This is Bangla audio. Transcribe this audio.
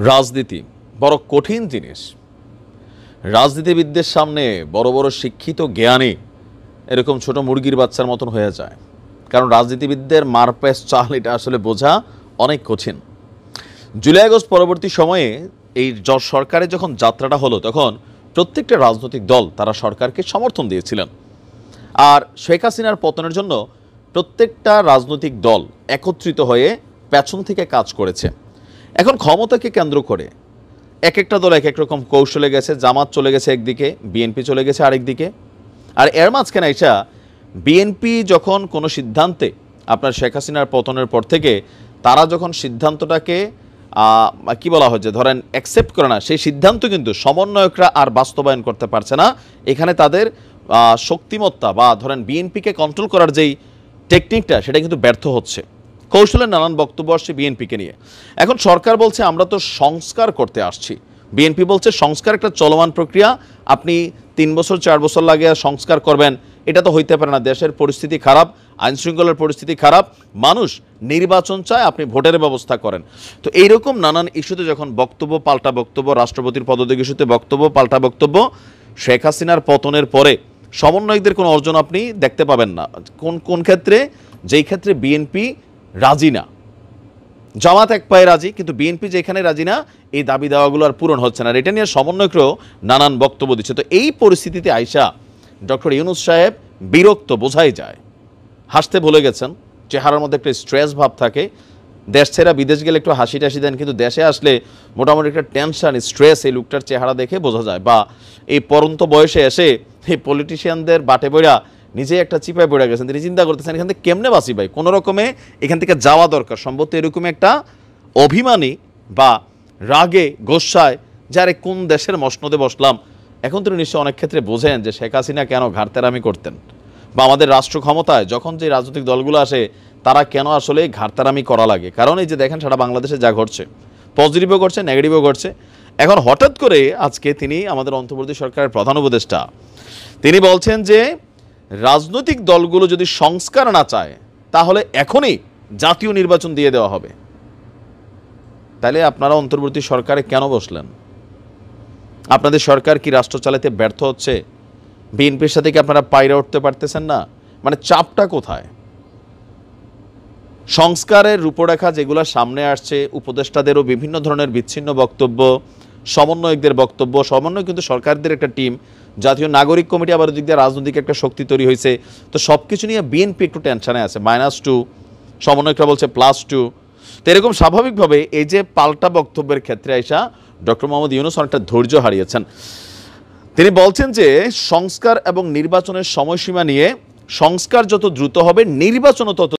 রাজনীতি বড় কঠিন জিনিস। রাজনীতিবিদদের সামনে বড় বড় শিক্ষিত জ্ঞানী এরকম ছোট মুরগির বাচ্চার মতন হয়ে যায়, কারণ রাজনীতিবিদদের মারপ্যাচ চাল এটা আসলে বোঝা অনেক কঠিন। জুলাই আগস্ট পরবর্তী সময়ে এই সরকারের যখন যাত্রাটা হলো, তখন প্রত্যেকটা রাজনৈতিক দল তারা সরকারকে সমর্থন দিয়েছিলেন। আর শেখ হাসিনার পতনের জন্য প্রত্যেকটা রাজনৈতিক দল একত্রিত হয়ে পেছন থেকে কাজ করেছে। এখন ক্ষমতাকে কেন্দ্র করে এক একটা দল এক এক রকম কৌশলে গেছে। জামাত চলে গেছে একদিকে, বিএনপি চলে গেছে আরেক দিকে। আর এর মাঝখানে এসা বিএনপি যখন কোনো সিদ্ধান্তে, আপনার শেখ হাসিনার পতনের পর থেকে তারা যখন সিদ্ধান্তটাকে কি বলা হয় যে ধরেন অ্যাকসেপ্ট করে না, সেই সিদ্ধান্ত কিন্তু সমন্বয়করা আর বাস্তবায়ন করতে পারছে না। এখানে তাদের শক্তিমত্তা বা ধরেন বিএনপিকে কন্ট্রোল করার যেই টেকনিকটা, সেটা কিন্তু ব্যর্থ হচ্ছে। কৌশলের নানান বক্তব্য আসছে বিএনপিকে নিয়ে। এখন সরকার বলছে আমরা তো সংস্কার করতে আসছি, বিএনপি বলছে সংস্কার একটা চলমান প্রক্রিয়া, আপনি 3 বছর 4 বছর লাগে সংস্কার করবেন, এটা তো হইতে পারে না। দেশের পরিস্থিতি খারাপ, আইনশৃঙ্খলার পরিস্থিতি খারাপ, মানুষ নির্বাচন চায়, আপনি ভোটের ব্যবস্থা করেন। তো এইরকম নানান ইস্যুতে যখন বক্তব্য পাল্টা বক্তব্য, রাষ্ট্রপতির পদত্যাগ ইস্যুতে বক্তব্য পাল্টা বক্তব্য, শেখ হাসিনার পতনের পরে সমন্বয়কদের কোনো অর্জন আপনি দেখতে পাবেন না। কোন ক্ষেত্রে? যেই ক্ষেত্রে বিএনপি রাজি না। জামাত এক পায়ে রাজি, কিন্তু বিএনপি যেখানে রাজি না, এই দাবি দেওয়াগুলো আর পূরণ হচ্ছে না। এটা নিয়ে সমন্বয়করাও নানান বক্তব্য দিচ্ছে। তো এই পরিস্থিতিতে আইসা ডক্টর ইউনূস সাহেব বিরক্ত, বোঝাই যায়। হাসতে ভুলে গেছেন, চেহারার মধ্যে একটা স্ট্রেস ভাব থাকে। দেশ ছেড়া বিদেশ গেলে একটু হাসি টাসি দেন, কিন্তু দেশে আসলে মোটামুটি একটা টেনশন, স্ট্রেস এই লোকটার চেহারা দেখে বোঝা যায়। বা এই পরন্ত বয়সে এসে এই পলিটিশিয়ানদের বাটে বইরা নিজে একটা চিপায় পড়ে গেছেন। তিনি চিন্তা করতেছেন এখান থেকে কেমনে বাঁচি ভাই, কোনো রকমে এখান থেকে যাওয়া দরকার। সম্ভবত এরকম একটা অভিমানী বা রাগে গোস্বায় যারে কোন দেশের মসনদে বসলাম। এখন তিনি নিশ্চয় অনেক ক্ষেত্রে বোঝেন যে শেখ হাসিনা কেন ঘাড়তেরামি করতেন, বা আমাদের রাষ্ট্র ক্ষমতায় যখন যে রাজনৈতিক দলগুলো আসে তারা কেন আসলে ঘাড়তেরামি করা লাগে। কারণ এই যে দেখেন সারা বাংলাদেশে যা ঘটছে, পজিটিভও ঘটছে, নেগেটিভও ঘটছে। এখন হঠাৎ করে আজকে তিনি আমাদের অন্তর্বর্তী সরকারের প্রধান উপদেষ্টা, তিনি বলছেন যে রাজনৈতিক দলগুলো যদি সংস্কার না চায় তাহলে এখনই জাতীয় নির্বাচন দিয়ে দেওয়া হবে। তাহলে আপনারা অন্তর্বর্তী সরকারে কেন বসলেন? আপনাদের সরকার কি রাষ্ট্র চালাতে ব্যর্থ হচ্ছে? বিএনপির সাথে কি আপনারা পায়রা উঠতে পারতেছেন না? মানে চাপটা কোথায়? সংস্কারের রূপরেখা যেগুলো সামনে আসছে, উপদেষ্টাদেরও বিভিন্ন ধরনের বিচ্ছিন্ন বক্তব্য, সমন্বয়কদের বক্তব্য, সমন্বয় কিন্তু সরকারদের একটা টিম, জাতীয় নাগরিক কমিটি আবার দিক দিয়ে রাজনৈতিক একটা শক্তি তৈরি হয়েছে। তো সব কিছু নিয়ে বিএনপি একটু টেনশনে আছে। -2, সমন্বয়করা বলছে +2। তো এরকম স্বাভাবিকভাবে এই যে পাল্টা বক্তব্যের ক্ষেত্রে আইসা ডক্টর মোহাম্মদ ইউনূস অনেকটা ধৈর্য হারিয়েছেন। তিনি বলছেন যে সংস্কার এবং নির্বাচনের সময়সীমা নিয়ে, সংস্কার যত দ্রুত হবে নির্বাচনও তত